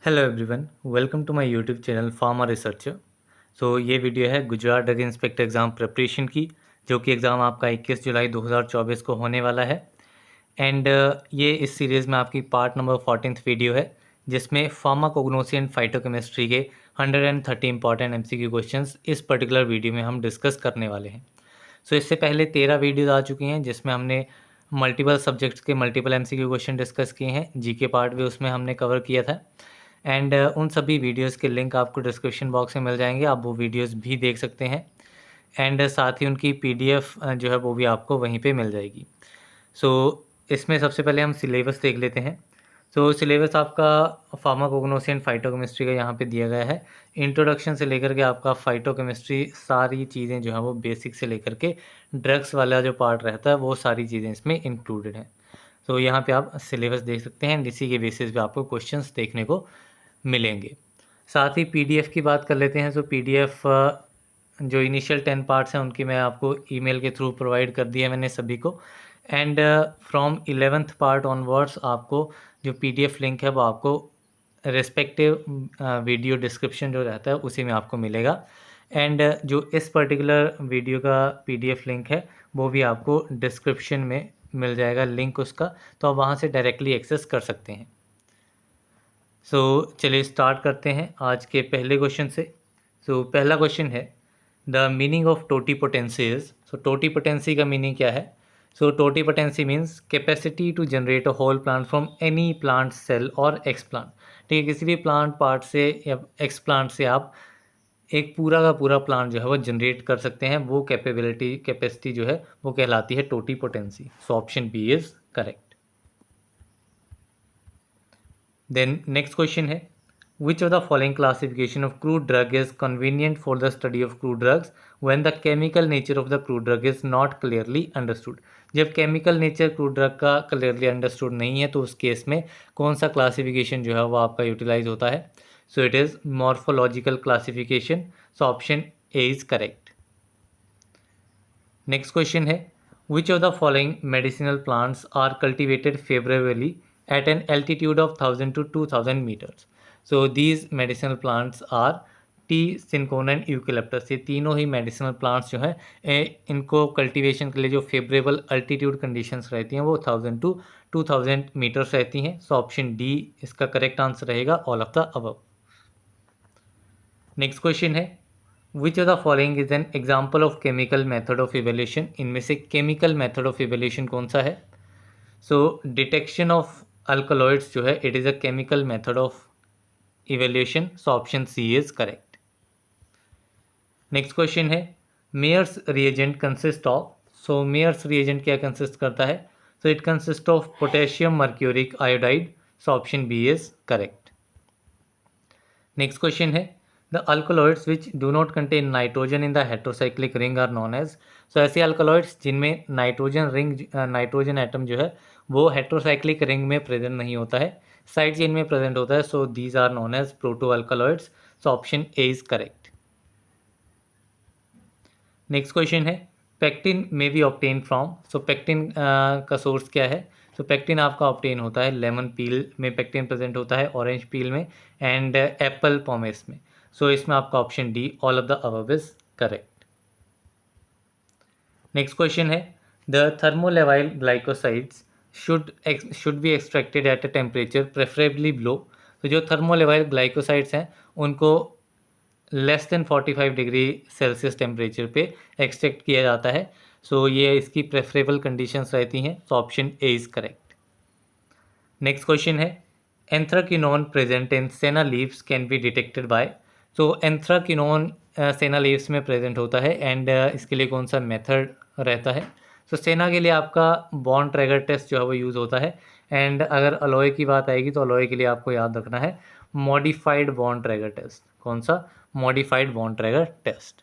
Hello everyone, welcome to my YouTube channel pharma researcher. ये वीडियो है Gujarat drug inspector exam preparation की, जो कि एग्ज़ाम आपका 21 जुलाई 2024 को होने वाला है। एंड ये इस सीरीज़ में आपकी पार्ट नंबर 14th वीडियो है, जिसमें फार्माकोग्नोसी एंड फाइटोकेमिस्ट्री के 130 इंपॉर्टेंट एमसीक्यू क्वेश्चंस इस पर्टिकुलर वीडियो में हम डिस्कस करने वाले हैं। इससे पहले 13 वीडियोज़ आ चुकी हैं, जिसमें हमने मल्टीपल सब्जेक्ट्स के मल्टीपल एमसीक्यू क्वेश्चन डिस्कस किए हैं। जीके पार्ट भी उसमें हमने कवर किया था। एंड उन सभी वीडियोज़ के लिंक आपको डिस्क्रिप्शन बॉक्स में मिल जाएंगे, आप वो वीडियोज़ भी देख सकते हैं। एंड साथ ही उनकी पीडीएफ जो है वो भी आपको वहीं पे मिल जाएगी। इसमें सबसे पहले हम सिलेबस देख लेते हैं। सिलेबस आपका फार्माकोग्नोसी एंड फाइटोकेमिस्ट्री का यहाँ पे दिया गया है। इंट्रोडक्शन से लेकर के आपका फाइटोकेमिस्ट्री, सारी चीज़ें जो हैं वो बेसिक से लेकर के ड्रग्स वाला जो पार्ट रहता है वो सारी चीज़ें इसमें इंक्लूडेड हैं। यहाँ पे आप सिलेबस देख सकते हैं, इसी के बेसिस पे आपको क्वेश्चंस देखने को मिलेंगे। साथ ही पीडीएफ की बात कर लेते हैं। पीडीएफ जो इनिशियल 10 पार्ट्स हैं उनकी मैं आपको ईमेल के थ्रू प्रोवाइड कर दिया मैंने सभी को। And from 11th part onwards आपको जो पीडीएफ लिंक है वो आपको रिस्पेक्टिव वीडियो डिस्क्रिप्शन जो रहता है उसी में आपको मिलेगा। एंड जो इस पर्टिकुलर वीडियो का पीडीएफ लिंक है वो भी आपको डिस्क्रिप्शन में मिल जाएगा लिंक उसका, तो आप वहाँ से डायरेक्टली एक्सेस कर सकते हैं। चलिए स्टार्ट करते हैं आज के पहले क्वेश्चन से। पहला क्वेश्चन है, the meaning of totipotency is. Totipotency का मीनिंग क्या है? Totipotency means capacity to generate a whole plant from any plant cell और एक्स प्लांट। ठीक है, किसी भी प्लांट पार्ट से या एक्स प्लांट से आप एक पूरा का पूरा प्लांट जो है वो जनरेट कर सकते हैं। वो कैपेसिटी जो है वो कहलाती है totipotency. Option B is correct. Then next question है, which of the following classification of crude drug is convenient for the study of crude drugs when the chemical nature of the crude drug is not clearly understood? जब chemical nature crude drug का clearly understood नहीं है तो उस case में कौन सा classification जो है वो आपका यूटिलाइज होता है? It is morphological classification. Option A is correct. Next question है, which of the following medicinal plants are cultivated favourably at an altitude of 1000 to 2000 meters? These medicinal plants are T, cinchona and eucalyptus. ये तीनों ही medicinal plants जो हैं इनको cultivation के लिए जो favourable altitude conditions रहती हैं वो 1000 to 2000 मीटर्स रहती हैं। ऑप्शन डी इसका करेक्ट आंसर रहेगा, all of the above. Next question है, which of the following is an example of chemical method of evaluation? इनमें से केमिकल मेथड ऑफ इवेल्यूशन कौन सा है? डिटेक्शन ऑफ अल्कलॉइड्स जो है it is a chemical method of evaluation. Option C is correct. Next question है, Mayer's reagent consist of. Mayer's reagent क्या consist करता है? It consist of potassium mercuric iodide. Option B is correct. Next question है, the alkaloids which do not contain nitrogen in the heterocyclic ring are known as. ऐसे alkaloids जिनमें nitrogen atom जो है वो heterocyclic ring में present नहीं होता है, साइड चेन में प्रेजेंट होता है। These are known as proto alkaloids. Option A is correct. Next question है, pectin may be obtain from. Pectin का सोर्स क्या है? पेक्टिन आपका ऑप्टेन होता है लेमन पील में, पेक्टिन प्रेजेंट होता है ऑरेंज पील में एंड एप्पल पॉमेस में। इसमें आपका option D, all of the above is correct. Next question है, the thermolabile glycosides should be extracted at a temperature preferably below. जो थर्मोलेवाइल ग्लाइकोसाइड्स हैं उनको less than 45 degree Celsius temperature पे extract किया जाता है। ये इसकी प्रेफरेबल कंडीशंस रहती हैं। Option A is correct. Next question है, anthraquinone present in senna leaves can be detected by. Anthraquinone senna leaves में प्रेजेंट होता है एंड इसके लिए कौन सा मेथड रहता है? सेना के लिए आपका बॉन्ड ट्रैगर टेस्ट जो है वो यूज़ होता है। एंड अगर अलॉय की बात आएगी तो अलॉय के लिए आपको याद रखना है मॉडिफाइड बॉन्ड ट्रैगर टेस्ट। कौन सा? Modified Borntrager test.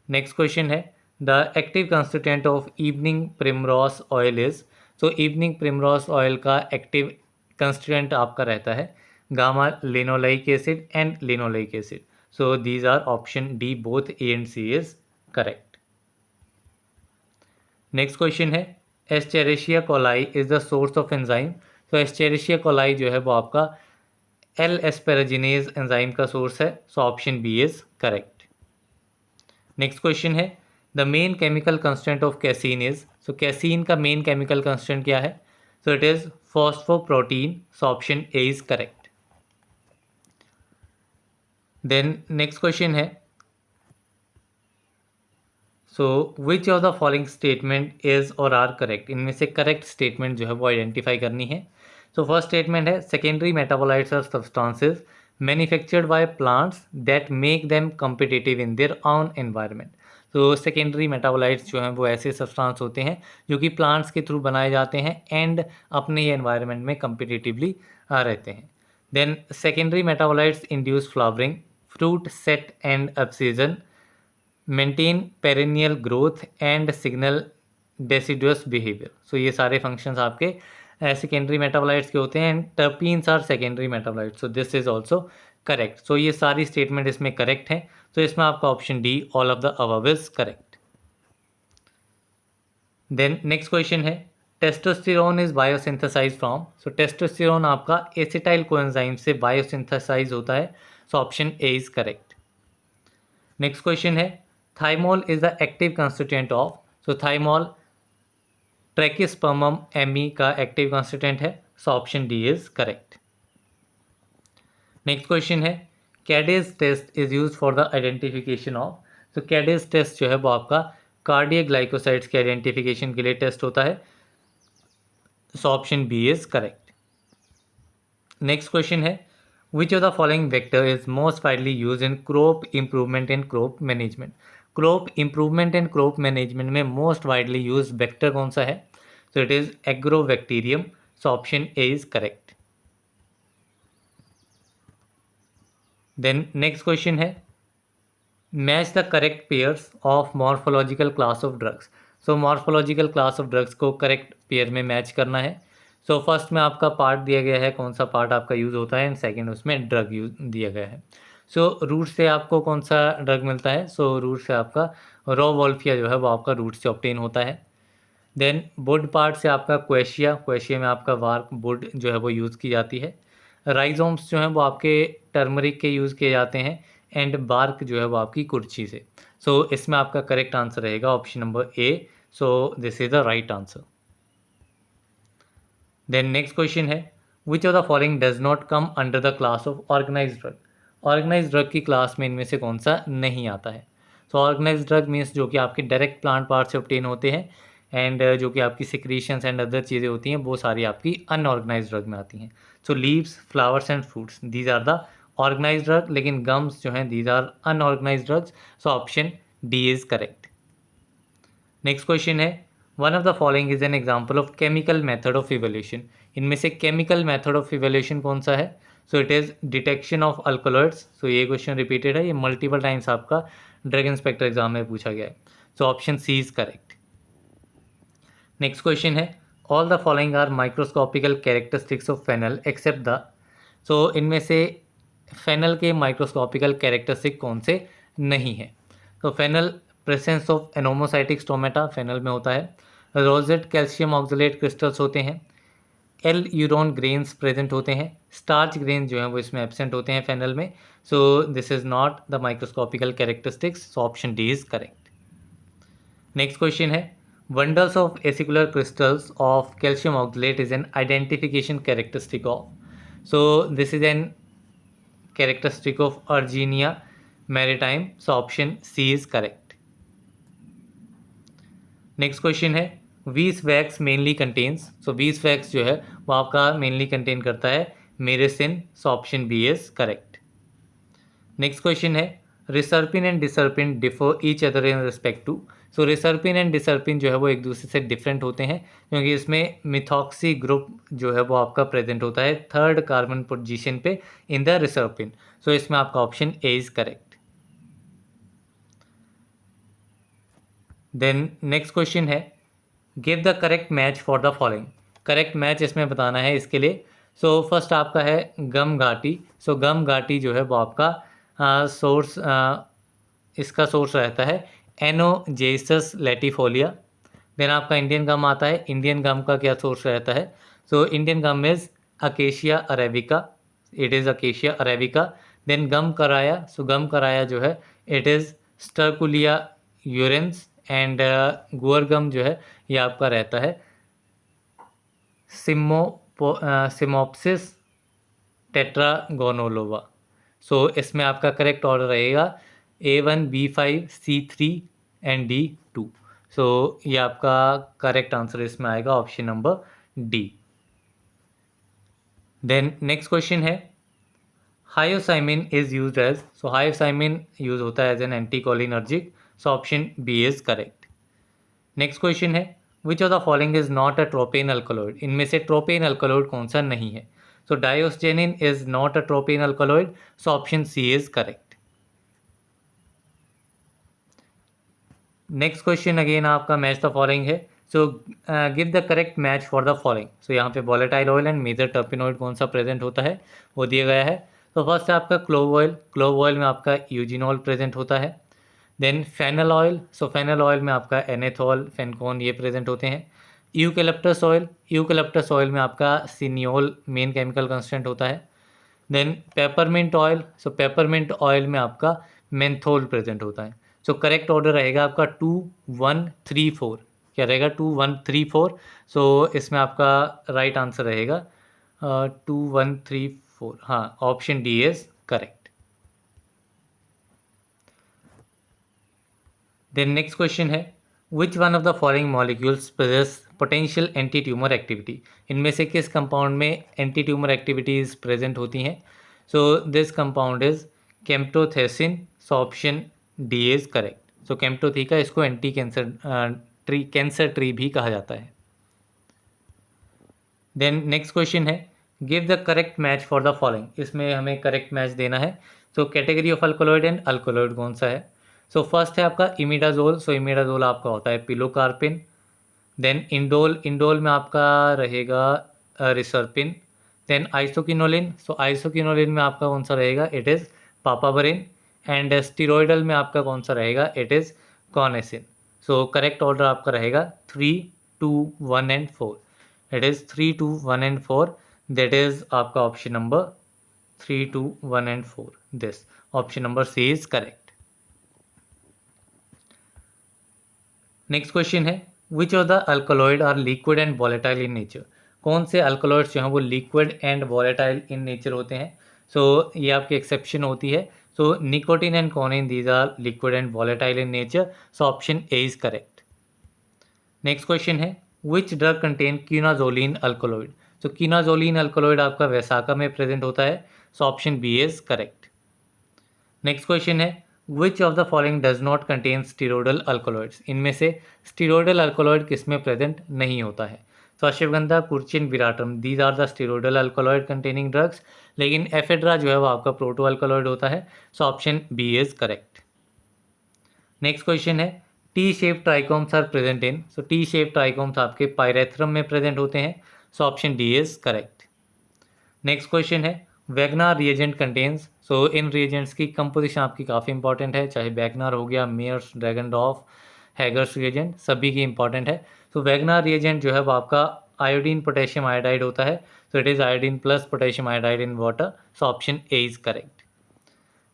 Next question है, the active constituent of evening primrose oil is. Evening primrose oil का एक्टिव कंस्टिट्यूएंट आपका रहता है gamma linoleic acid and linoleic acid. These are option D, both A and C is correct. Next question है, Escherichia coli is the source of enzyme. Escherichia coli जो है वो आपका L asparaginase enzyme का source है, so option B is correct. Next question है the main chemical constant of casein is, so casein का main chemical constant क्या है, so it is phosphoprotein, so option A is correct. Then next question है so which of the following statement is और are correct, इनमें से correct statement जो है वो आइडेंटिफाई करनी है। सो फर्स्ट स्टेटमेंट है secondary metabolites are substances manufactured by plants that make them competitive in their own environment. तो सेकेंडरी मेटाबोलाइट्स जो हैं वो ऐसे सब्सटेंस होते हैं जो कि प्लांट्स के थ्रू बनाए जाते हैं एंड अपने ही एनवायरनमेंट में कम्पिटिटिवली रहते हैं। Then secondary metabolites induce flowering, fruit set and abscission, maintain perennial growth and signal deciduous behaviour. So ये सारे फंक्शंस आपके सेकेंडरी मेटाबोलाइट्स के होते हैं and terpenes are secondary metabolites, so this is also correct. So ये सारी statement इसमें correct हैं, तो इसमें आपका option D all of the above is correct. Then next question है testosterone is biosynthesize from, so testosterone आपका एसिटाइल कोएंजाइम से बायोसिंथेसाइज होता है, so option A is correct. Next question है thymol is the active constituent of, so thymol Trachyspermum ammi का active constituent है, so option D is correct. Next question है Kedde's test is use for the identification of, तो Kedde's test जो है वो आपका cardiac glycosides के identification के लिए टेस्ट होता है, so option B is correct. Next question है which of the following vector is most widely use in crop improvement and crop management. Crop improvement and crop management में most widely use vector कौन सा है, so it is Agrobacterium, so option A is correct. Then next question है match the correct pairs of morphological class of drugs, so morphological class of drugs को correct pair में match करना है। So first में आपका part दिया गया है कौन सा पार्ट आपका यूज़ होता है एंड सेकंड उसमें ड्रग यूज दिया गया है। सो रूट से आपको कौन सा ड्रग मिलता है, सो रूट से आपका रॉ वॉल्फिया जो है वो आपका रूट से ऑब्टेन होता है। देन वुड पार्ट से आपका क्वेशिया, क्वेशिया में आपका वार्क वुड जो है वो यूज़ की जाती है। राइजोम्स जो हैं वो आपके टर्मरिक के यूज़ किए जाते हैं एंड बार्क जो है वो आपकी कुर्ची से। सो इसमें आपका करेक्ट आंसर रहेगा option number A, so this is the right answer. Then next question है which of the following does not come under the class of organised drug, organised drug की क्लास में इनमें से कौन सा नहीं आता है। सो ऑर्गेनाइज्ड ड्रग मीन्स जो कि आपके डायरेक्ट प्लांट पार्ट से ऑब्टेन होते हैं एंड जो कि आपकी सिक्रीशंस एंड अदर चीज़ें होती हैं वो सारी आपकी अनऑर्गेनाइज्ड ड्रग में आती हैं। So leaves, flowers and fruits these are the organised drug, लेकिन गम्स जो हैं these are unorganised drugs, so option D is correct. Next question है one of the following is an example of chemical method of evolution, इनमें से chemical method of evolution कौन सा है, so it is detection of alkaloids. So ये question repeated है, ये multiple times आपका ड्रग इंस्पेक्टर एग्जाम में पूछा गया है, so option C is correct. Next question है all the following are microscopical characteristics of fennel except the, so इनमें से फेनल के माइक्रोस्कोपिकल कैरेक्टरिस्टिक कौन से नहीं है। तो fennel presence of anomocytic stomata fennel में होता है, रोजेट कैल्शियम ऑक्सलेट क्रिस्टल्स होते हैं, एल यूरोन ग्रेन्स प्रेजेंट होते हैं, स्टार्च ग्रेन जो हैं वो इसमें एब्सेंट होते हैं फेनल में, so this is not the microscopical characteristics, so option D is correct. Next question है bundles of acicular crystals of calcium oxalate is an identification characteristic of, so this is an characteristic of Argenia maritime, so option C is correct. Next question है beeswax mainly contains, so beeswax जो है वो आपका mainly contain करता है myricin, so option B is correct. Next question है reserpine and deserpine differ each other in respect to, so reserpine and deserpine जो है वो एक दूसरे से डिफरेंट होते हैं क्योंकि इसमें मिथॉक्सी ग्रुप जो है वो आपका प्रेजेंट होता है थर्ड कार्बन पोजीशन पे इन द रिसर्पिन, सो इसमें आपका option A is correct. Then next question है give the correct match for the following, correct match इसमें बताना है इसके लिए। सो फर्स्ट आपका है गम घाटी, सो गम घाटी जो है वो आपका सोर्स इसका सोर्स रहता है एनोजेसस लेटिफोलिया। देन आपका इंडियन गम आता है, इंडियन गम का क्या सोर्स रहता है, so Indian gum is Acacia arabica, it is Acacia arabica. Then gum karaya, so gum karaya जो है it is Sterculia urens. And guar gum जो है ये आपका रहता है सिमोप्सिस टेट्रागोनोलोवा। सो इसमें आपका करेक्ट ऑर्डर रहेगा A1 B5 C3 and D2। सो ये आपका करेक्ट आंसर इसमें आएगा option number D. Then next question है hyoscyamine is used as, so hyoscyamine use होता है as an anticholinergic. So option B is correct. Next question है which of the following is not a tropane alkaloid, इनमें से tropane alkaloid कौन सा नहीं है। So diosgenin is not a tropane alkaloid. So option C is correct. Next question again आपका match the following है। So give the correct match for the following. So यहाँ पे volatile oil and major terpenoid कौन सा present होता है वो दिया गया है। तो फर्स्ट है आपका क्लोव ऑयल, क्लोव ऑयल में आपका यूजिनॉल प्रेजेंट होता है। देन फेनल ऑयल, सो फेनल ऑयल में आपका एनेथॉल फेनकॉन ये प्रेजेंट होते हैं। यूकेलिप्टस ऑयल, यूकेलिप्टस ऑयल में आपका सिनियोल मेन केमिकल कंस्टेंट होता है। देन पेपरमिंट ऑयल, सो पेपरमिंट ऑयल में आपका मेंथोल प्रेजेंट होता है। सो करेक्ट ऑर्डर रहेगा आपका 2 1 3 4। क्या रहेगा 2 1 3 4। सो इसमें आपका राइट आंसर रहेगा 2 1 3 4। हाँ, option D is correct. Then next question है which one of the following molecules possess potential anti tumour activity, इनमें से किस कंपाउंड में एंटी ट्यूमर एक्टिविटीज़ प्रेजेंट होती हैं। So this compound is camptothecin. So option D is correct. So Camptotheca इसको anti cancer tree भी कहा जाता है। देन नेक्स्ट क्वेश्चन है give the correct match for the following, इसमें हमें करेक्ट मैच देना है। So category of alkaloid and alkaloid कौन सा है। सो फर्स्ट है आपका इमिडाजोल। सो इमिडाजोल आपका होता है पिलोकार्पिन। देन इंडोल, इंडोल में आपका रहेगा रिसर्पिन। देन आइसोकिनोलिन, सो आइसोकिनोलिन में आपका कौन सा रहेगा it is papaverine. And steroidal में आपका कौन सा रहेगा it is conessine. So correct order आपका रहेगा 3 2 1 and 4। It is 3 2 1 and 4। That is आपका option number 3 2 1 and 4। This option number C is correct. Next question है which of the alkaloid are liquid and volatile in nature, कौन से alkaloids जो हैं वो liquid and volatile in nature होते हैं। So ये आपकी एक्सेप्शन होती है। So nicotine and coniine these are liquid and volatile in nature. So option A is correct. Next question है which drug contain quinazoline alkaloid, so quinazoline alkaloid आपका वैसाका में present होता है। So option B is correct. Next question है which of the following does not contain steroidal alkaloids, इनमें से steroidal alkaloid किसमें present नहीं होता है। तो ashwagandha, kurchi, veratrum these are the steroidal alkaloid containing drugs. लेकिन एफेड्रा जो है वो आपका प्रोटो अल्कोलॉइड होता है। So option B is correct. Next question है T shape trichomes are present in, so T shape trichomes आपके पायरेथ्रम में प्रेजेंट होते हैं। So option D is correct. Next question है वैगनार रिएजेंट कंटेन्स, सो इन reagents की composition आपकी काफ़ी इंपॉर्टेंट है, चाहे वैगनार हो गया, मेयर्स, ड्रैगनडॉर्फ, हैगर्स रिएजेंट, सभी की इंपॉर्टेंट है। तो वैगनार रिएजेंट जो है वो आपका आयोडीन पोटेशियम आयोडाइड होता है। So it is iodine plus potassium iodide in water. So option A is correct.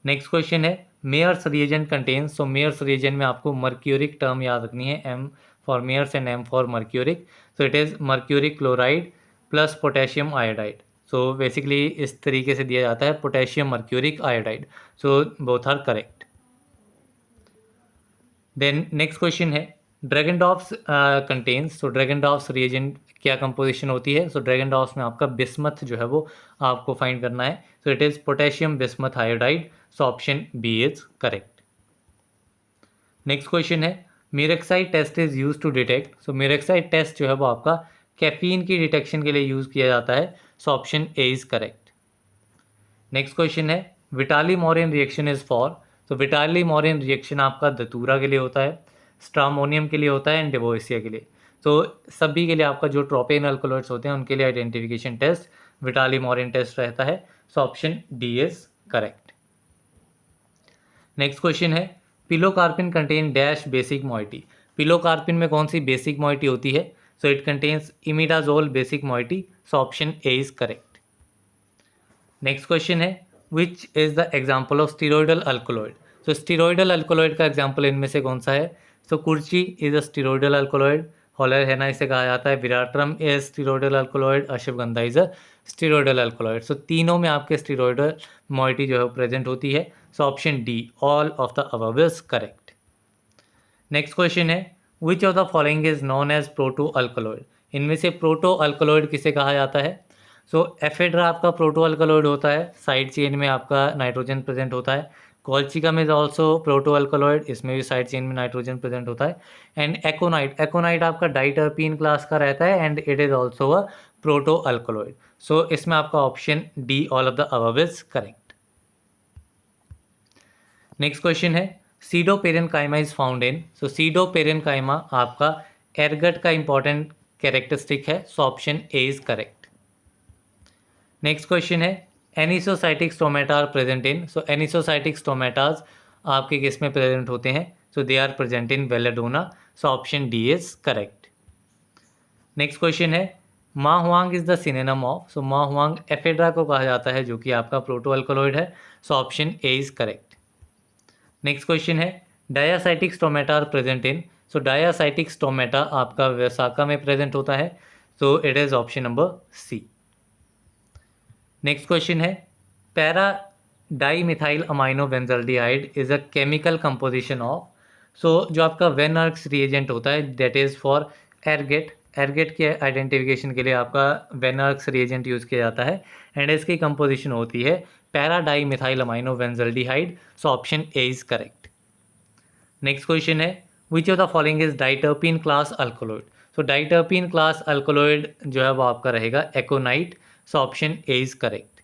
Next question है Mayer's reagent contains, so Mayer's reagent में आपको मर्क्यूरिक टर्म याद रखनी है, M for Mayer's and M for mercuric. So it is mercuric chloride plus potassium iodide. So basically इस तरीके से दिया जाता है potassium mercuric iodide. So both are correct. Then next question है ड्रैगनडॉर्फ्स कंटेन्स, सो ड्रैगनडॉर्फ्स रिएजेंट क्या कंपोजिशन होती है। सो ड्रैगनडॉर्फ्स में आपका बिस्मथ जो है वो आपको फाइंड करना है। So it is potassium bismuth iodide. So option B is correct. Next question है murexide test is use to detect, so murexide test जो है वो आपका कैफीन की डिटेक्शन के लिए यूज़ किया जाता है। So option A is correct. Next question है Vitali Morin reaction is for, तो विटाली मॉरियन रिएक्शन आपका दतूरा के लिए होता है, स्ट्रामोनियम के लिए होता है एंड डिवोसिया के लिए। तो सभी के लिए आपका जो ट्रोपेन अल्कोलॉइड्स होते हैं उनके लिए identification test Vitali Morin test रहता है। So option D is correct. Next question है pilocarpine contain dash basic moiety, pilocarpine में कौन सी बेसिक मॉइटी होती है। So it contains imidazole basic moiety. So option A is correct. Next question है which is the example of steroidal alkaloid. तो steroidal alkaloid का example इनमें से कौन सा है? So kurchi is a steroidal alkaloid, हॉलर हेना इसे कहा जाता है, veratrum is steroidal alkaloid, ashwagandha is a steroidal alkaloid. So तीनों में आपके स्टीरोइडल मॉइटी जो है प्रेजेंट होती है। So option D all of the above is correct. Next question है which of the following is known as proto alkaloid. इनमें से प्रोटो अल्कोलॉइड किसे कहा जाता है? सो एफेड्रा आपका प्रोटो अल्कोलॉइड होता है, साइड चेन में आपका नाइट्रोजन प्रेजेंट होता है। Colchicum is also proto alkaloid, इसमें भी साइड चेन में नाइट्रोजन प्रेजेंट होता है। एंड एकोनाइट, एकोनाइट आपका डाइटर्पीन क्लास का रहता है and it is also a proto alkaloid. So इसमें आपका option D all of the above is correct. Next question है सीडोपेरेनकाइमा इज फाउंड इन। सो सीडोपेरेनकाइमा आपका एरगट का इंपॉर्टेंट कैरेक्टरिस्टिक है। So option A is correct. Next question है anisocytic stomata are present in. So anisocytic stomatas आपके किस में present होते हैं? So they are present in belladonna. So option D is correct. Next question है ma huang is the synonym of. So ma huang ephedra को कहा जाता है जो कि आपका प्रोटो अल्कोलॉइड है। So option A is correct. Next question है diacytic stomata are present in. So diacytic stomata आपका वैसाका में प्रेजेंट होता है। So it is option number C. Next question है para dimethyl amino benzaldehyde is a chemical composition of. So जो आपका Van Urk's reagent होता है that is for ergot, ergot के आइडेंटिफिकेशन के लिए आपका वेन आर्क्स रिएजेंट यूज किया जाता है एंड इसकी कंपोजिशन होती है para dimethyl amino benzaldehyde. So option A is correct. Next question है which of the following is diterpene class alkaloid. So diterpene class alkaloid जो है वो आपका रहेगा aconite. So option A is correct.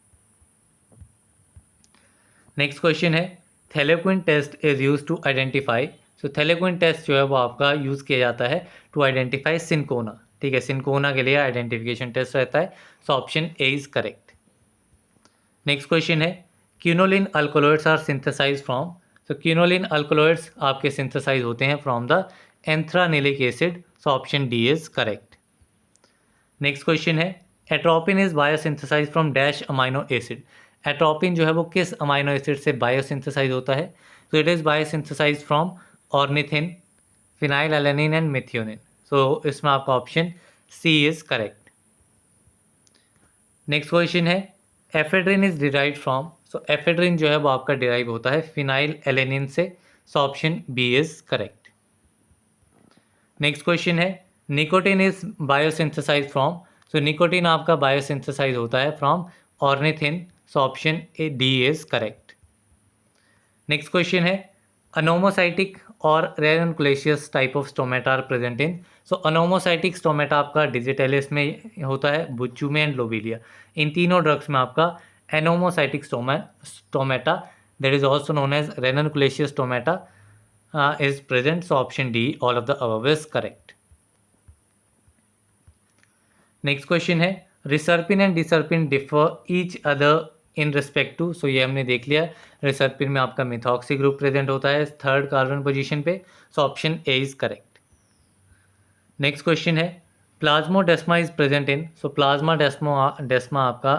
Next question है thalleioquin test is use to identify. So thalleioquin test जो है वो आपका यूज किया जाता है टू आइडेंटिफाई सिंकोना। ठीक है, सिंकोना के लिए आइडेंटिफिकेशन टेस्ट रहता है। So option A is correct. Next question है quinoline alkaloids are synthesize from. So quinoline alkaloids आपके सिंथेसाइज होते हैं from the anthranilic acid. So option D is correct. Next question है atropine is biosynthesize from dash amino acid. Atropine जो है वो किस amino acid से बायोसिंथेसाइज होता है? तो it is biosynthesize from ornithine, phenylalanine and methionine. So इसमें आपका option C is correct. Next question है ephedrine is derive from. So ephedrine जो है वो आपका डिराइव होता है फिनाइल एलेनिन से। So option B is correct. Next question है nicotine is biosynthesize from. So nicotine आपका बायोसिंथेसाइज होता है from ornithine. So option A D is correct. Next question है अनोमोसाइटिक और ranunculaceous type of stomata are present in. So anomocytic stomata आपका digitalis में होता है, बुच्चू में एंड लोबेलिया। इन तीनों ड्रग्स में आपका anomocytic stomata that is also known as ranunculaceous stomata is present. So option D all of the above is correct. Next question है reserpine and deserpine differ each other in respect to. So ये हमने देख लिया, रिसर्पिन में आपका methoxy group present होता है third carbon position पे। So option A is correct. Next question है plasmodesma is present in. So plasmodesma आपका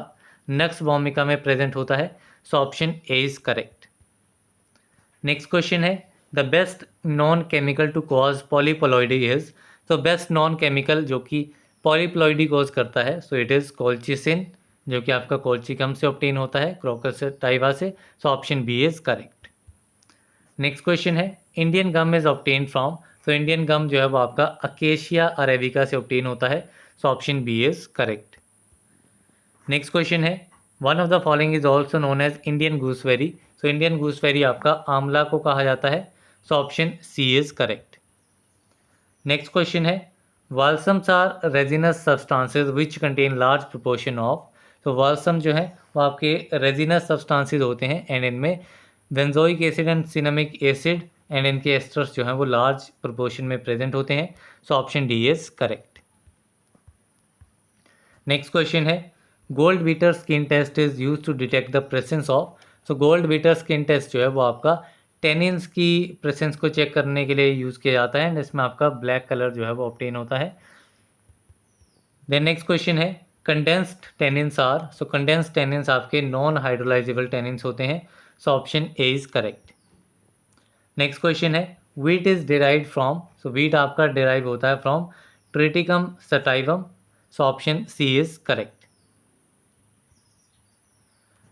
नक्स वोमिका में प्रेजेंट होता है। So option A is correct. Next question है the best known chemical to cause polyploidy is. तो best known chemical जो कि polyploidy cause करता है सो इट इज़ कोल्चिसिन जो कि आपका कोल्चिकम से ऑब्टेन होता है, क्रोकस टाइवा से। So option B is correct. Next question है Indian gum is obtain from. तो इंडियन गम जो है वो आपका अकेशिया अरेबिका से ऑब्टेन होता है। So option B is correct. Next question है one of the following is also known as Indian gooseberry. So Indian gooseberry आपका आंवला को कहा जाता है। So option C is correct. Next question है balsams are resinous substances which contain large proportion of. तो balsam जो है वो आपके रेजिनस सब्सटेंसेस होते हैं एंड इनमें benzoic acid and cinnamic acid and इनके एस्टर्स जो हैं वो लार्ज प्रोपोर्शन में प्रेजेंट होते हैं। So option D is correct. Next question है goldbeater skin test is use to detect the presence of. So goldbeater skin test जो है वो आपका टेनिन्स की प्रेजेंस को चेक करने के लिए यूज़ किया जाता है एंड इसमें आपका ब्लैक कलर जो है वो ऑब्टेन होता है। देन नेक्स्ट क्वेश्चन है condensed tannins are, so condensed tannins आपके नॉन हाइड्रोलाइजेबल टेनिन्स होते हैं, so option A is correct. Next question है wheat is derive from, so wheat आपका डिराइव होता है from triticum sativum, so option C is correct.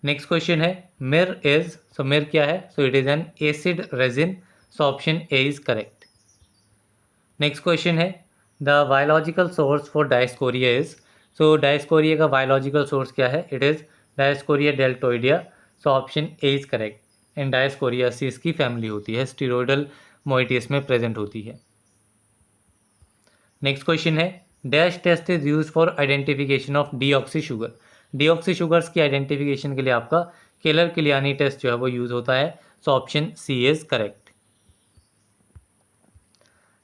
Next question है myrrh is, so myrrh क्या है, so it is an acid resin, so option A is correct. Next question है the biological source for dioscorea is, so dioscorea का biological source क्या है, it is dioscorea deltoidea, so option A is correct. And dioscoreaceae की family होती है, steroidal मोइटीज में present होती है। नेक्स्ट क्वेश्चन है dash test is use for identification of deoxy sugar, deoxy sugars की आइडेंटिफिकेशन के लिए आपका केलर किलियानी टेस्ट जो है वो यूज होता है, so option C is correct.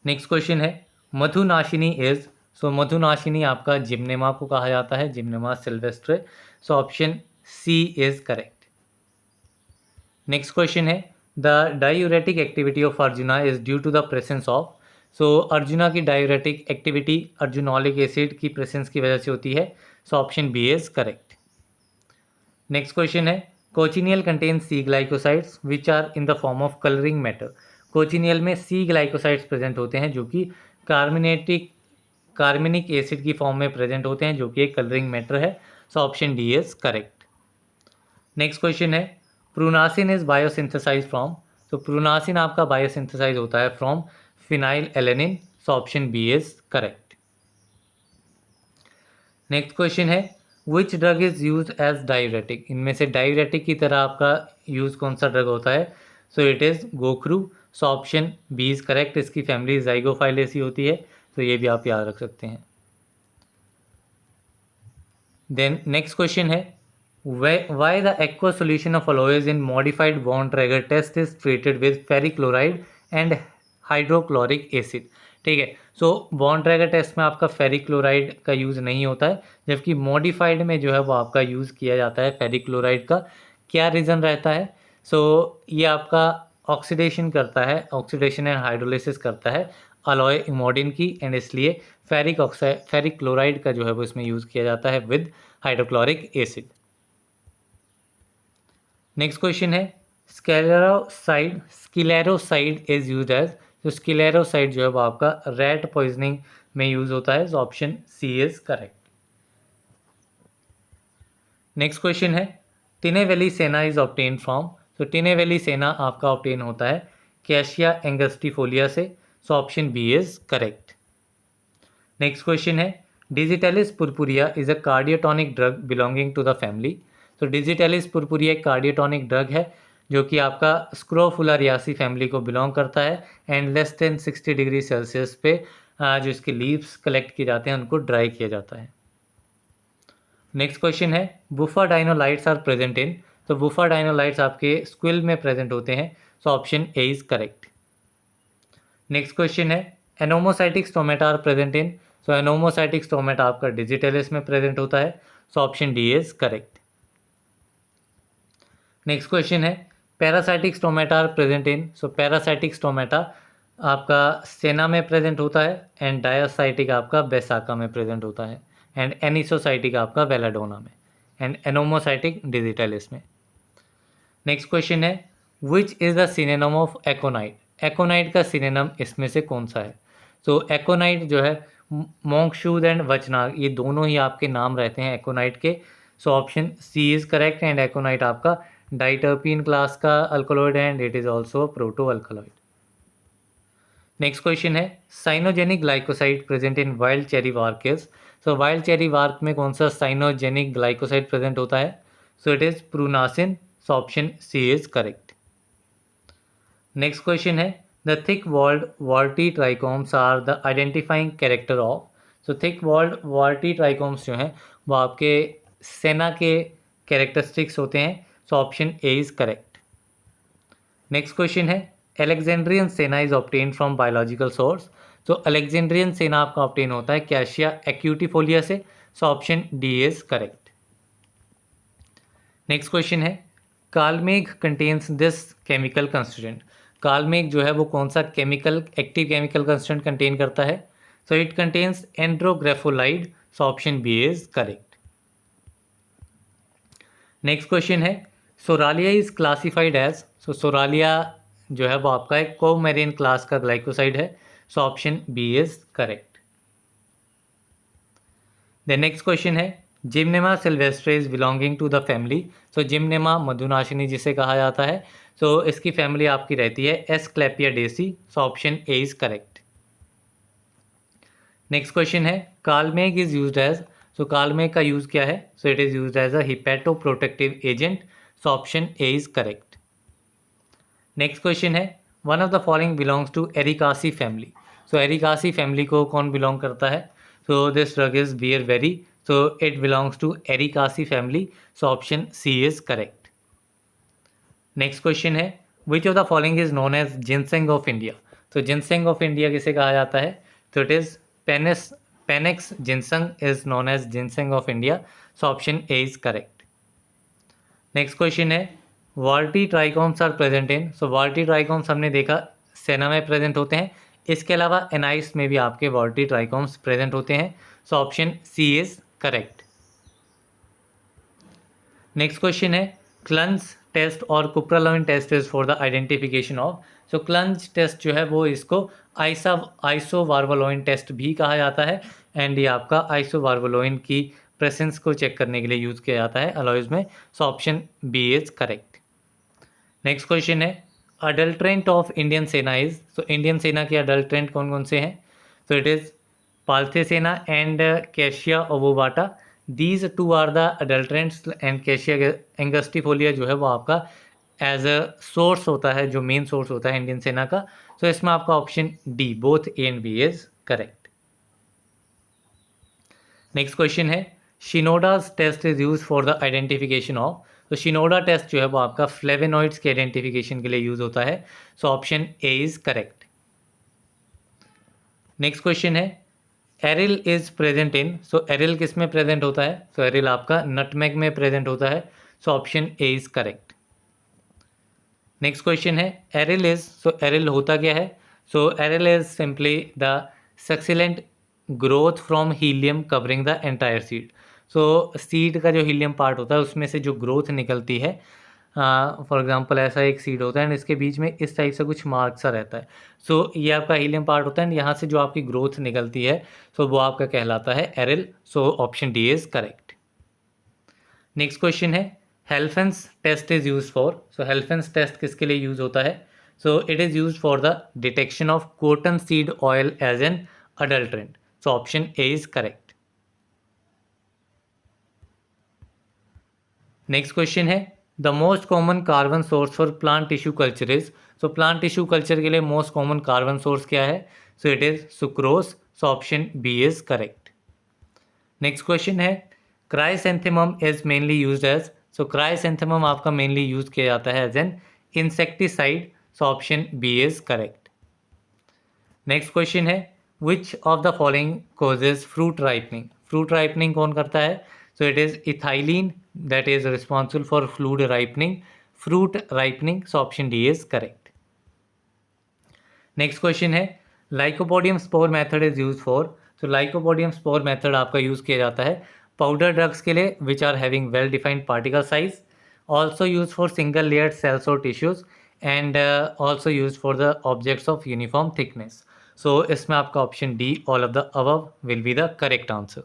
Next question है मधुनाशिनी इज, सो मधुनाशिनी आपका जिम्नेमा को कहा जाता है, gymnema sylvestre, so option C is correct. Next question है the diuretic activity of arjuna is due to the presence of, so arjuna की डायूरेटिक एक्टिविटी अर्जुनोलिक एसिड की presence की वजह से होती है, so option B is correct. Next question है cochineal contain C glycosides which are in the form of colouring matter, cochineal में C glycosides present होते हैं जो कि कार्बनिक एसिड की फॉर्म में प्रेजेंट होते हैं, जो कि एक कलरिंग मैटर है, so option D is correct. Next question है प्रूनासिन इज बायोसिंथेसाइज फ्रॉम, तो प्रूनासिन आपका बायोसिंथेसाइज होता है from phenylalanine, so option B is correct. Next question है which drug is use as diuretic, इनमें से डायूरेटिक की तरह आपका यूज कौन सा ड्रग होता है, so it is gokhru, so option B is correct. इसकी फैमिली जाइगोफाइलेसी होती है, तो ये भी आप याद रख सकते हैं। देन नेक्स्ट क्वेश्चन है why the aqua solution of aloes in modified Borntrager test is treated with ferric chloride and hydrochloric acid, ठीक है। सो बॉन्ड ट्रैगर टेस्ट में आपका फेरिक क्लोराइड का यूज़ नहीं होता है, जबकि मॉडिफाइड में जो है वो आपका यूज़ किया जाता है फेरिक क्लोराइड का। क्या रीज़न रहता है, सो ये आपका ऑक्सीडेशन करता है, ऑक्सीडेशन एंड हाइड्रोलिसिस करता है अलॉय इमोडिन की, एंड इसलिए फेरिक क्लोराइड का जो है वो इसमें यूज़ किया जाता है with hydrochloric acid. Next question है स्क्लेरोसाइड इज यूज एज, तो स्क्लेरोसाइड जो है वो आपका रैट पॉइजनिंग में यूज होता है, option C is correct. Next question है टिनेवेली सेना इज ऑब्टेन फ्रॉम, तो टिनेवेली सेना आपका ऑब्टेन होता है कैशिया एंगस्टिफोलिया से, so option B is correct. Next question है digitalis purpurea is a cardiotonic drug belonging to the family, तो डिजिटेलिस पुरपुरिया एक कार्डियोटॉनिक ड्रग है जो कि आपका स्क्रोफुलारियासी फैमिली को बिलोंग करता है, and less than 60 degree Celsius पे जो इसके लीव्स कलेक्ट किए जाते हैं उनको ड्राई किया जाता है। नेक्स्ट क्वेश्चन है बुफा डाइनोलाइट्स आर प्रेजेंट इन, तो बुफा डाइनोलाइट्स आपके स्क्विल में प्रेजेंट होते हैं, so option A is correct. Next question है anomocytic stomata are present in, so anomocytic stomata आपका डिजिटेलिस में प्रेजेंट होता है, so option D is correct. Next question है paracytic stomata are present in, so paracytic stomata आपका senna में present होता है, एंड डायासाइटिक आपका बेसाका में प्रेजेंट होता है, एंड एनिसोसाइटिक आपका वेलाडोना में, एंड एनोमोसाइटिक डिजिटलिस में। नेक्स्ट क्वेश्चन है which is the synonym of aconite, aconite का सिनोनिम इसमें से कौन सा है, तो एकोनाइट जो है मोंकशूद एंड वचनाग ये दोनों ही आपके नाम रहते हैं एकोनाइट के, so option C is correct. And aconite आपका डाइटर्पीन क्लास का alkaloid and it is also proto alkaloid. Next question है cyanogenic glycoside present in wild cherry bark is, so wild cherry bark में कौन सा cyanogenic glycoside present होता है, so it is prunasin, so option C is correct. Next question है the thick walled warty trichomes are the identifying character of, so thick walled warty trichomes जो हैं वो आपके सेना के कैरेक्टरिस्टिक्स होते हैं, so option A is correct. Next question है Alexandrian senna is obtain from biological source, तो Alexandrian senna आपका ऑब्टेन होता है कैशिया एक्यूटिफोलिया से, so option D is correct. Next question है kalmegh contains this chemical constituent, कालमेघ जो है वो कौन सा chemical active chemical constituent contain करता है, so it contains andrographolide, so option B is correct. Next question है सोरालिया इज क्लासिफाइड एज, सो सोरालिया जो है वो आपका एक कोमेरिन क्लास का ग्लाइकोसाइड है, so option B is correct. The next question है gymnema sylvestre belonging to the family, so gymnema मधुनाशिनी जिसे कहा जाता है, सो इसकी फैमिली आपकी रहती है asclepiadaceae, so option A is correct. Next question है kalmegh is used as, so कालमेग का यूज क्या है, so it is used as a hepato protective agent, so option A is correct. Next question है one of the following belongs to ericaceae family, so ericaceae family को कौन belong करता है, so this drug is bear berry, so it belongs to ericaceae family, so option C is correct. Next question है which of the following is known as ginseng of India, तो ginseng of India किसे कहा जाता है, तो it is panax panax ginseng is known as ginseng of India, so option A is correct. Next question है warty ट्राइकॉम्स are present in, सो वाल्टी ट्राइकॉम्स हमने देखा सेना में प्रेजेंट होते हैं, इसके अलावा एनाइस में भी आपके वाल्टी ट्राइकॉम्स प्रेजेंट होते हैं, so option C is correct. Next question है क्लंज टेस्ट और cupraloin test is for the identification of, so Klunge test जो है वो इसको आइसोवार्वलोइन टेस्ट भी कहा जाता है, एंड ये आपका आइसोवार्वलोइन की प्रेजेंस को चेक करने के लिए यूज़ किया जाता है अलॉयज में, so option B is correct. Next question है adulterant of Indian senna is, so Indian senna के अडल्ट्रेंट कौन कौन से हैं, so it is Palthesena and Cassia ovovata, these two are the adulterants, and Cassia angustifolia जो है वो आपका एज अ सोर्स होता है, जो मेन सोर्स होता है इंडियन सेना का, तो इसमें आपका option D both A and B is correct. Next question है Shinoda's test is use for the identification of, तो शिनोडा टेस्ट जो है वो आपका फ्लेवेनॉइड्स के आइडेंटिफिकेशन के लिए यूज होता है, so option A is correct. Next question है aril is present in, so aril किस में प्रेजेंट होता है, सो एरिल आपका नटमेग में प्रेजेंट होता है, so option A is correct. Next question है एरिल इज, सो एरिल होता क्या है, so aril is simply the succulent growth from hilum covering the entire seed, so seed का जो हीलियम पार्ट होता है उसमें से जो ग्रोथ निकलती है, फॉर एग्जांपल ऐसा एक सीड होता है एंड इसके बीच में इस टाइप से कुछ मार्क सा रहता है, सो ये आपका हीलियम पार्ट होता है एंड यहाँ से जो आपकी ग्रोथ निकलती है, सो वो आपका कहलाता है aril, so option D is correct. Next question है Halphen's test is use for, so Halphen's test किसके लिए यूज होता है, so it is use for the detection of cotton seed oil as an adulterant, so option A is correct. Next question है the most common carbon source for plant tissue culture is, so plant tissue culture के लिए most common carbon source क्या है, so it is sucrose, so option B is correct. Next question है chrysanthemum is mainly used as, so chrysanthemum आपका mainly use किया जाता है as an insecticide, so option B is correct. Next question है which of the following causes fruit ripening, fruit ripening कौन करता है, so it is ethylene that is responsible for fruit ripening, so option D is correct. Next question है lycopodium spore method is use for, तो lycopodium spore method आपका use किया जाता है powder drugs के लिए which are having well defined particle size, also use for single layered cells और tissues, and also use for the objects of uniform thickness, so इसमें आपका option D all of the above will be the correct answer.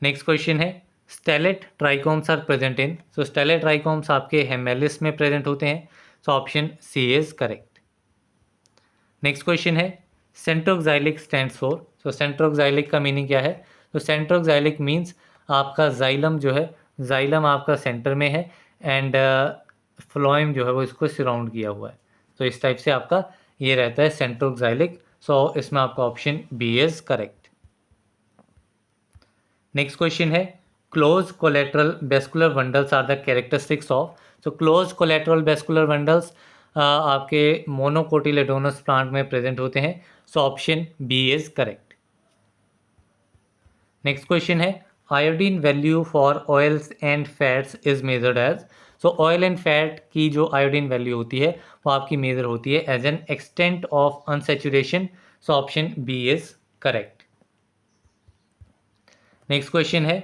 Next question है stellate trichomes are present in, so stellate trichomes आपके Hamamelis में present होते हैं, so option C is correct. Next question है centroxylic stands for, सो सेंट्रोक्साइलिक का meaning क्या है, तो सेंट्रोक्साइलिक मीन्स आपका जाइलम जो है, जाइलम आपका सेंटर में है एंड फ्लोएम जो है वो इसको सराउंड किया हुआ है, तो इस टाइप से आपका ये रहता है सेंट्रोक्साइलिक, सो इसमें आपका option B is correct. Next question है close collateral vascular bundles are the characteristics of, so close collateral vascular bundles आपके मोनोकोटिलेडोनस प्लांट में प्रेजेंट होते हैं, so option B is correct. Next question है iodine value for oils and fats is measured as, so oil and fat की जो iodine value होती है वो आपकी मेजर होती है as an extent of unsaturation, so option B is correct. Next question है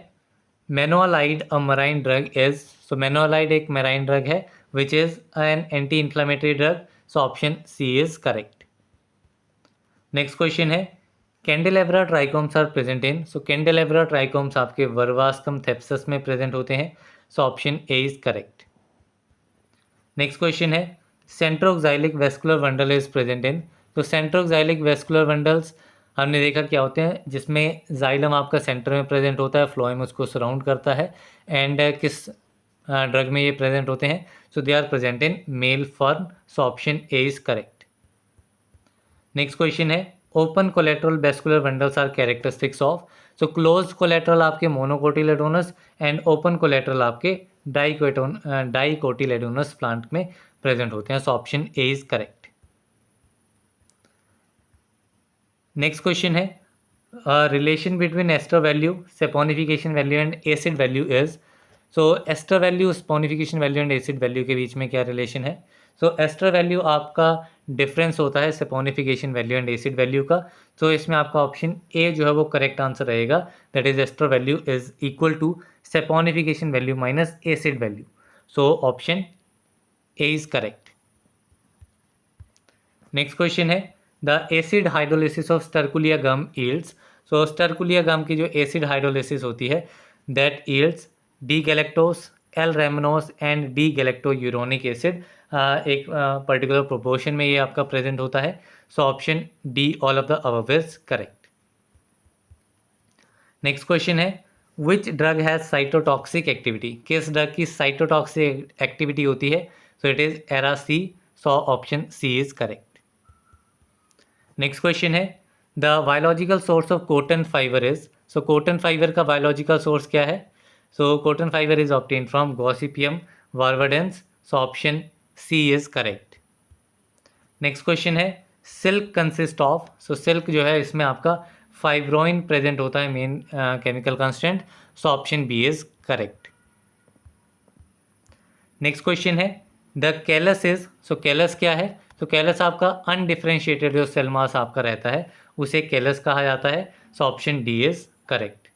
manoalide a marine drug is, so manoalide एक मराइन ड्रग है which is an anti inflammatory drug, so option C is correct. Next question है candelabra trichomes are present in, so candelabra trichomes आपके verbascum thapsus में present होते हैं, so option A is correct. Next question है centroxylic vascular bundle is present इन, तो सेंट्रोक्साइलिक vascular bundles हमने देखा क्या होते हैं, जिसमें जाइलम आपका सेंटर में प्रेजेंट होता है, फ्लोएम उसको सराउंड करता है, एंड किस ड्रग में ये प्रेजेंट होते हैं, so they are present in male fern, so option A is correct. Next question है open collateral vascular bundles are characteristics of, so close collateral आपके मोनोकोटिलेडोनस एंड ओपन कोलेट्रल आपके dicotyledonous plant में present होते हैं, so option A is correct. Next question है relation between ester value, saponification value and acid value is, so ester value, saponification value and acid value के बीच में क्या relation है, सो एस्टर वैल्यू आपका डिफरेंस होता है saponification value and acid value का, तो इसमें आपका ऑप्शन ए जो है वो करेक्ट आंसर रहेगा, that is ester value is equal to saponification value minus acid value, so option A is correct. Next question है the acid hydrolysis of sterculia gum yields, so sterculia gum की जो acid hydrolysis होती है that yields D galactose, L rhamnose and D galacto uronic acid, एक particular proportion में ये आपका present होता है, so option D all of the above is correct. Next question है which drug has cytotoxic activity, किस ड्रग की cytotoxic activity होती है, so it is araceae, so option C is correct. Next question है the biological source of cotton fibre is, so cotton fibre का biological source क्या है, so cotton fibre is obtain from Gossypium barbadense, so option C is correct. Next question है silk consist of, so silk जो है इसमें आपका fibroin present होता है main chemical constant, so option B is correct. Next question है the callus is, so callus क्या है, तो कैलस आपका अनडिफरेंशिएटेड जो सेल मास आपका रहता है उसे कैलस कहा जाता है, so option D is correct.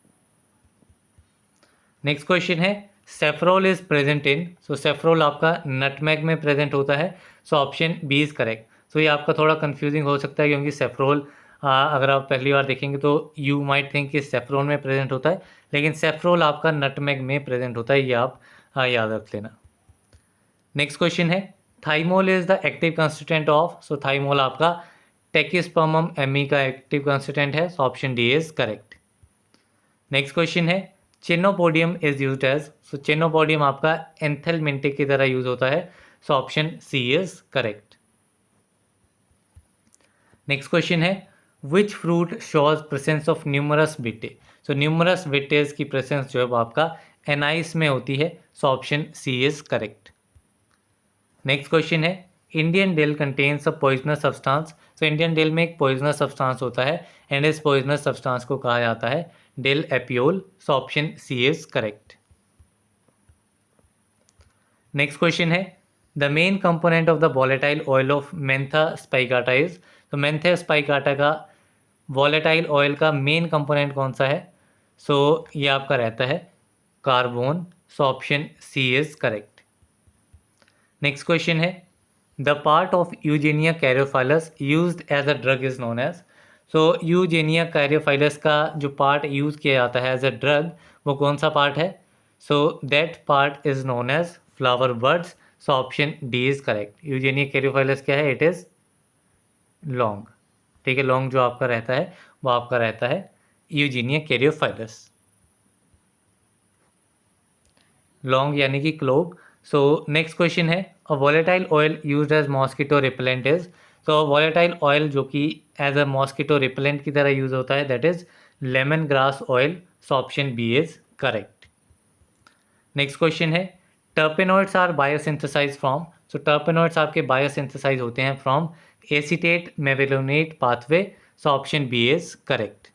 Next question है सेफ्रोल इज प्रेजेंट इन, सो सेफ्रोल आपका नटमेग में प्रेजेंट होता है, so option B is correct. So ये आपका थोड़ा कंफ्यूजिंग हो सकता है क्योंकि सेफ्रोल अगर आप पहली बार देखेंगे तो यू माइट थिंक कि सेफ्रोन में प्रेजेंट होता है, लेकिन सेफ्रोल आपका नटमेग में प्रेजेंट होता है, ये आप याद रख लेना। नेक्स्ट क्वेश्चन है thymol is the active constituent of, so thymol आपका टेकिस्पर्मम एमी का एक्टिव कंस्टिट्यूएंट है, so option D is correct. Next question है chenopodium is used as, so chenopodium आपका एंथेलमेंटिक की तरह यूज होता है, so option C is correct. Next question है which fruit shows presence of numerous vittae, so numerous बिटेज की presence जो है वो आपका एनाइस में होती है, so option C is correct. Next question है Indian dill contains a poisonous substance, so Indian dill में एक पॉइजनस सब्सटेंस होता है एंड इस पॉइजनस सब्सटेंस को कहा जाता है dill apiole, so option C is correct. Next question है the main component of the volatile oil of mentha spicata is, तो मेंथा स्पाइकाटा का वॉलेटाइल ऑयल का मेन कंपोनेंट कौन सा है, सो ये आपका रहता है carbon, so option C is correct. Next question है the part of eugenia caryophyllus used as a drug is known as, so eugenia caryophyllus का जो पार्ट यूज किया जाता है एज अ ड्रग वो कौन सा पार्ट है, so that part is known as flower buds, so option D is correct. Eugenia caryophyllus क्या है, इट इज लॉन्ग, ठीक है, लॉन्ग जो आपका रहता है वो आपका रहता है यूजेनिया कैरियोफाइलस, लॉन्ग यानी कि क्लोव। सो नेक्स्ट क्वेश्चन है a volatile oil used as mosquito repellent is, तो वॉलेटाइल ऑयल जो कि एज अ मॉस्किटो रिपेलेंट की तरह यूज होता है that is lemon grass oil, so option B is correct. Next question है terpenoids are biosynthesize from, so terpenoids आपके biosynthesize होते हैं from acetate mevalonate pathway, so option B is correct.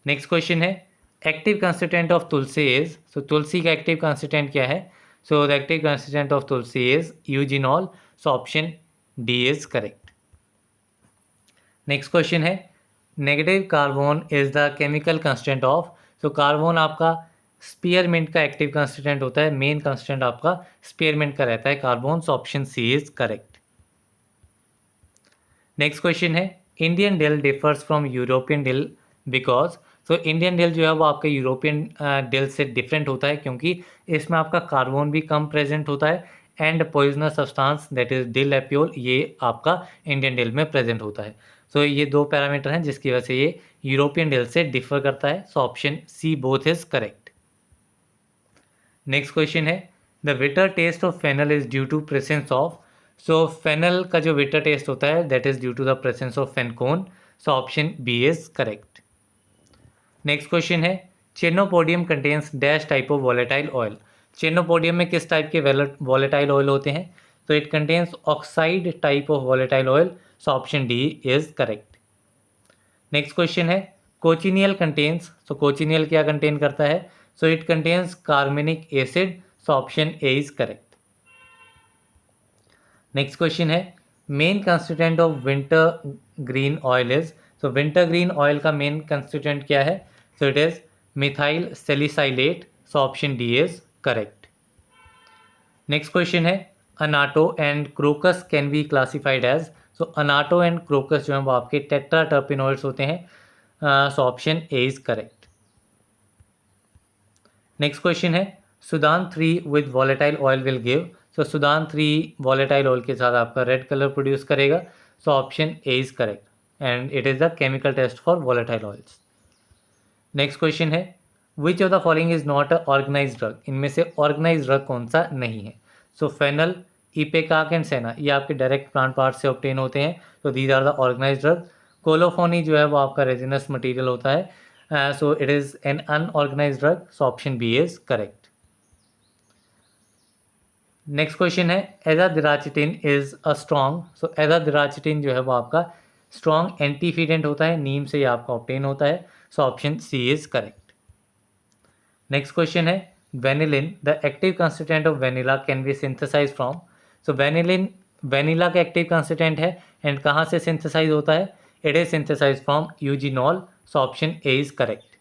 Next question है active constituent of tulsi is, so तुलसी का active constituent क्या है, so the active constituent of tulsi is eugenol, so option D is correct. Next question है negative carbon is the chemical constituent of, so carbon आपका spearmint का active constituent होता है, main constituent आपका स्पीयरमिंट का रहता है carbon, so option C is correct. Next question है Indian dill differs from European dill because, तो इंडियन डिल जो है वो आपके यूरोपियन डिल से डिफरेंट होता है क्योंकि इसमें आपका कार्बन भी कम प्रेजेंट होता है and poisonous substance that is dill apiole ये आपका इंडियन डिल में प्रेजेंट होता है। सो ये दो पैरामीटर हैं जिसकी वजह से ये यूरोपियन डिल से डिफर करता है, so option C both is correct. Next question है the bitter taste of fennel is due to presence of, so fennel का जो बिटर टेस्ट होता है that is due to the presence of fenchone, so option B is correct. Next question है chenopodium contains dash type of volatile oil, chenopodium में किस type के volatile oil होते हैं, तो it contains oxide type of volatile oil, so option D is correct. Next question है cochineal contains, so cochineal क्या contain करता है, so it contains carminic acid, so option A is correct. Next question है main constituent of winter green oil is, so winter green oil का main constituent क्या है, so it is methyl salicylate, so option D is correct. Next question है annatto and crocus can be classified as, so annatto and crocus जो है वो आपके tetraterpenoids होते हैं, so option A is correct. Next question है Sudan 3 with volatile oil will give, so Sudan 3 volatile oil के साथ आपका रेड कलर प्रोड्यूस करेगा, so option A is correct and it is the chemical test for volatile oils. Next question है which of the following is not a organize drug, इनमें से organise drug कौन सा नहीं है, सो फेनल, इपेकाक एंड सेना ये आपके डायरेक्ट प्लांट पार्ट से ऑब्टेन होते हैं, तो these are the organize drug. Colophony जो है वो आपका रेजिनस मटेरियल होता है, so it is an unorganize drug, so option B is correct. Next question है एजादिराचिटिन इज अ स्ट्रॉन्ग, सो एजादिराचिटिन जो है वो आपका स्ट्रॉन्ग एंटीफिडेंट होता है, नीम से ये आपका ऑब्टेन होता है, so option C is correct. Next question है vanillin the active constituent of vanilla can be synthesize from, so vanillin vanilla का एक्टिव कंस्टिट्यूएंट है एंड कहाँ से सिंथेसाइज होता है, it is synthesize from eugenol, so option A is correct.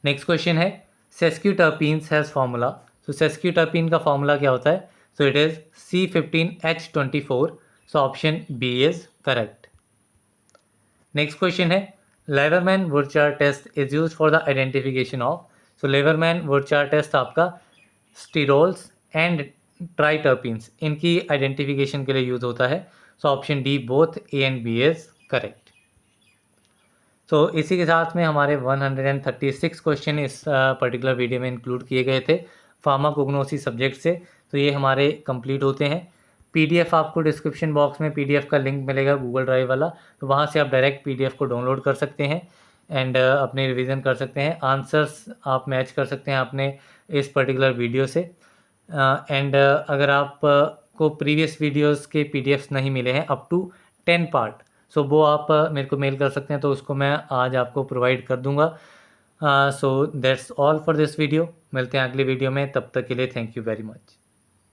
Next question है sesquiterpenes has formula, तो सेस्क्यूटर्पीन का formula क्या होता है, so it is C15H24, so option B is correct. Next question है Liebermann Burchard test is use for the identification of, so Liebermann Burchard test आपका sterols and triterpenes इनकी identification के लिए यूज होता है, so option D both A and B is correct. तो इसी के साथ में हमारे 136 क्वेश्चन इस पर्टिकुलर वीडियो में इंक्लूड किए गए थे फार्माकोग्नोसी सब्जेक्ट से, तो ये हमारे कंप्लीट होते हैं। पीडीएफ आपको डिस्क्रिप्शन बॉक्स में पीडीएफ का लिंक मिलेगा गूगल ड्राइव वाला, तो वहाँ से आप डायरेक्ट पीडीएफ को डाउनलोड कर सकते हैं एंड अपने रिवीजन कर सकते हैं, आंसर्स आप मैच कर सकते हैं अपने इस पर्टिकुलर वीडियो से एंड अगर आप को प्रीवियस वीडियोस के पीडीएफ्स नहीं मिले हैं अप टू 10 पार्ट, सो वो आप मेरे को मेल कर सकते हैं, तो उसको मैं आज आपको प्रोवाइड कर दूंगा। So that's all for this video, मिलते हैं अगले वीडियो में, तब तक के लिए थैंक यू वेरी मच।